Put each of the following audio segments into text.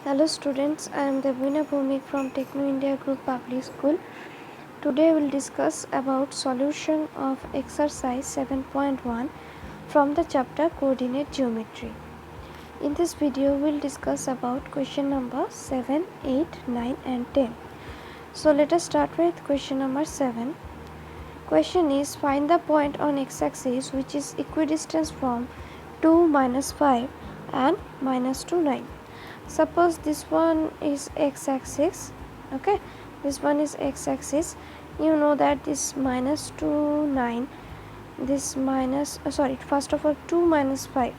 Hello students, I am Devina Bhumik from Techno India Group Public School. Today we will discuss about solution of exercise 7.1 from the chapter Coordinate Geometry. In this video we will discuss about question number 7, 8, 9 and 10. So let us start with question number 7. Question is find the point on x-axis which is equidistant from 2, minus 5 and minus 2, 9. Suppose this one is x-axis, okay, this one is x-axis. You know that this minus 2, 9, this minus first of all 2 minus 5,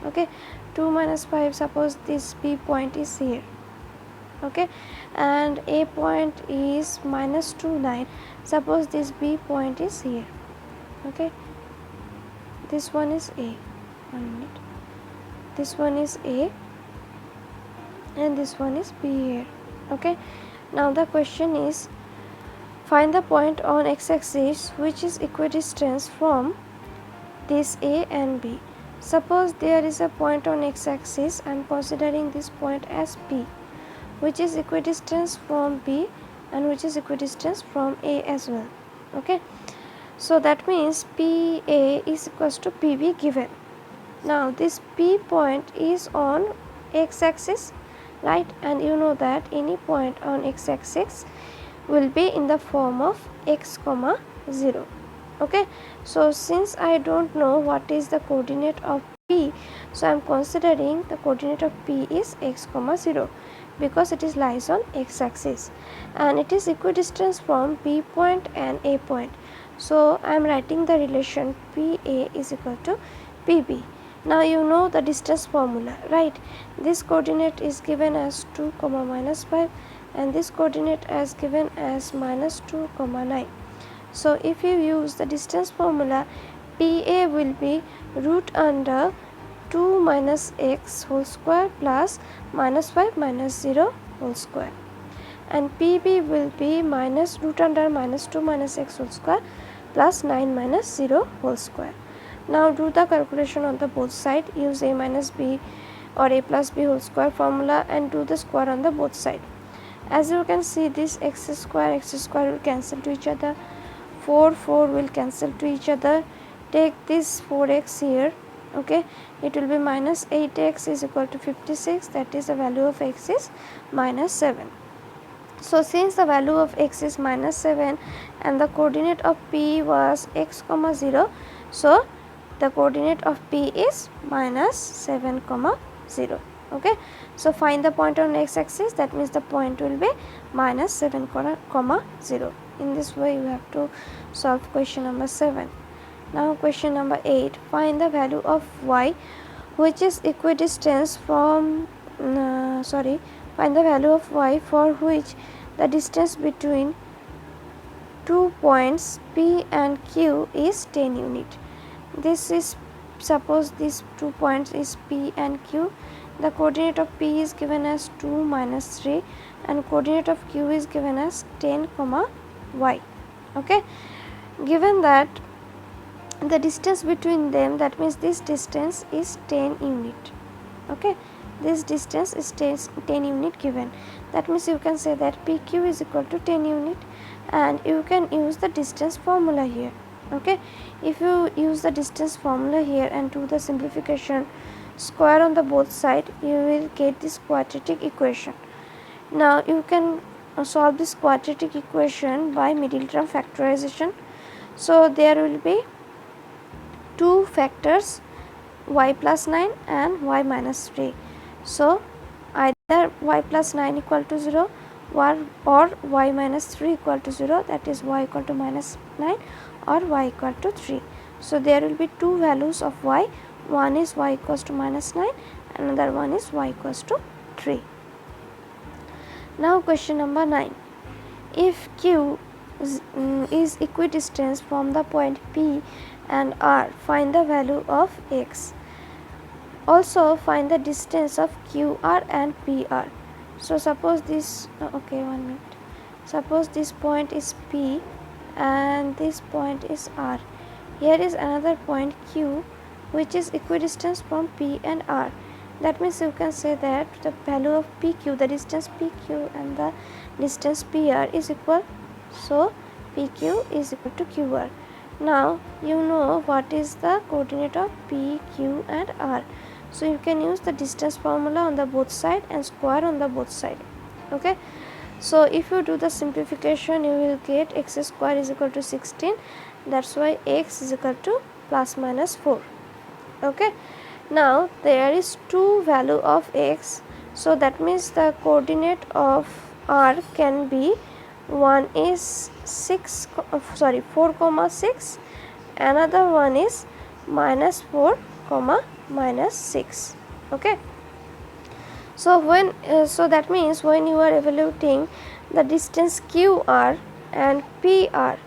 okay, 2 minus 5, suppose this B point is here, okay, and A point is minus 2, 9, suppose this B point is here, okay, this one is A, 1 minute, this one is A and this one is B here, okay. Now the question is find the point on x-axis which is equidistant from this A and B. Suppose there is a point on x-axis, I am considering this point as P which is equidistant from B and which is equidistant from A as well, okay. So that means PA is equals to PB given. Now this P point is on x-axis, right, and you know that any point on x-axis will be in the form of x comma 0, okay. So since I don't know what is the coordinate of P, so I am considering the coordinate of P is x comma 0 because it is lies on x-axis and it is equidistant from B point and A point. So I am writing the relation PA is equal to PB. Now you know the distance formula, right? This coordinate is given as 2 comma minus 5 and this coordinate as given as minus 2 comma 9. So if you use the distance formula, PA will be root under 2 minus x whole square plus minus 5 minus 0 whole square, and PB will be minus root under minus 2 minus x whole square plus 9 minus 0 whole square. Now do the calculation on the both side, use a minus b or a plus b whole square formula and do the square on the both side. As you can see, this x square will cancel to each other, 4 will cancel to each other. Take this 4x here, okay, it will be minus 8x is equal to 56, that is the value of x is minus 7. So since the value of x is minus 7 and the coordinate of P was x comma 0, so the coordinate of P is minus 7 comma 0, okay. So find the point on x-axis, that means the point will be minus 7 comma 0. In this way you have to solve question number 7. Now question number 8, find the value of y which is equidistant from find the value of y for which the distance between 2 points P and Q is 10 unit. This is, suppose these 2 points is P and Q, the coordinate of P is given as 2 minus 3 and coordinate of Q is given as 10 comma y, okay. Given that the distance between them, that means this distance is 10 unit, okay, this distance is 10 unit given, that means you can say that PQ is equal to 10 unit and you can use the distance formula here, okay. If you use the distance formula here and do the simplification, square on the both side, you will get this quadratic equation. Now you can solve this quadratic equation by middle term factorization. So there will be two factors, y plus 9 and y minus 3. So either y plus 9 equal to 0 or y minus 3 equal to 0, that is y equal to minus 9 or y equal to 3. So there will be two values of y, one is y equals to minus 9, another one is y equals to 3. Now question number 9, if Q is equidistant from the point P and R, find the value of x. Also find the distance of QR and PR. So suppose this, okay, 1 minute. Suppose this point is P and this point is R. Here is another point Q which is equidistant from P and R. That means you can say that the value of PQ, the distance PQ and the distance PR is equal. So PQ is equal to QR. Now you know what is the coordinate of P, Q and R. So you can use the distance formula on the both side and square on the both side. Okay. So if you do the simplification, you will get x square is equal to 16. That's why x is equal to plus minus 4. Okay. Now there is two value of x. So that means the coordinate of r can be one is 4 comma 6, another one is minus 4 comma minus 6. Okay. So that means when you are evaluating the distance QR and PR,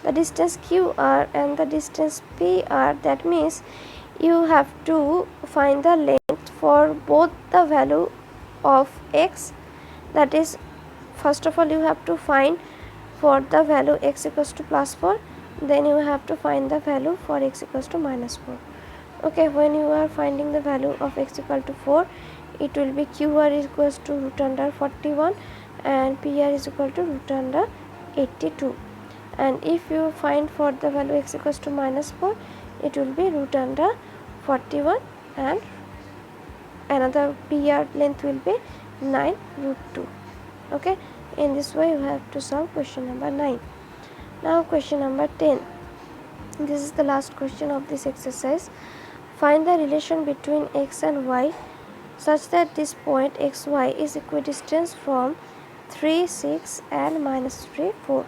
the distance QR and the distance PR, that means you have to find the length for both the value of x. That is, first of all you have to find for the value x equals to plus 4, then you have to find the value for x equals to minus 4. Okay, when you are finding the value of x equal to 4, it will be QR is equals to root under 41 and PR is equal to root under 82. And if you find for the value x equals to minus 4, it will be root under 41 and another PR length will be 9 root 2. Okay, in this way you have to solve question number 9. Now question number 10. This is the last question of this exercise. Find the relation between x and y such that this point xy is equidistant from 3, 6 and minus 3, 4.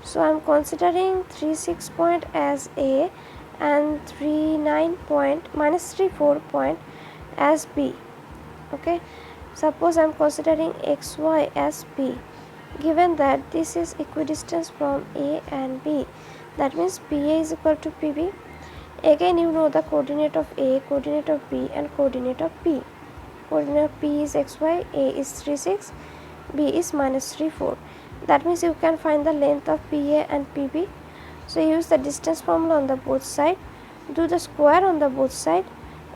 So I am considering 3, 6 point as A and 3, 9 point minus 3, 4 point as B. Okay. Suppose I am considering xy as B. Given that this is equidistant from A and B, that means PA is equal to PB. Again you know the coordinate of A, coordinate of B and coordinate of P. Coordinate of P is xy, A is 3, 6, B is minus 3, 4. That means you can find the length of PA and PB. So use the distance formula on the both side. Do the square on the both side.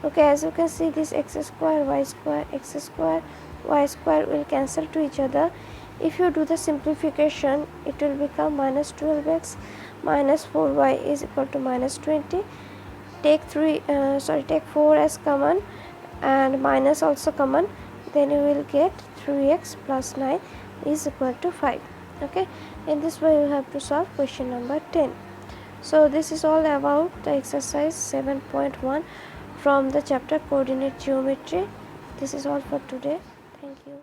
Okay, as you can see, this x square, y square, x square, y square will cancel to each other. If you do the simplification, it will become minus 12x minus 4y is equal to minus 20. Take 4 as common and minus also common, then you will get 3x plus 9 is equal to 5. Okay, in this way you have to solve question number 10. So this is all about the exercise 7.1 from the chapter coordinate geometry. This is all for today. Thank you.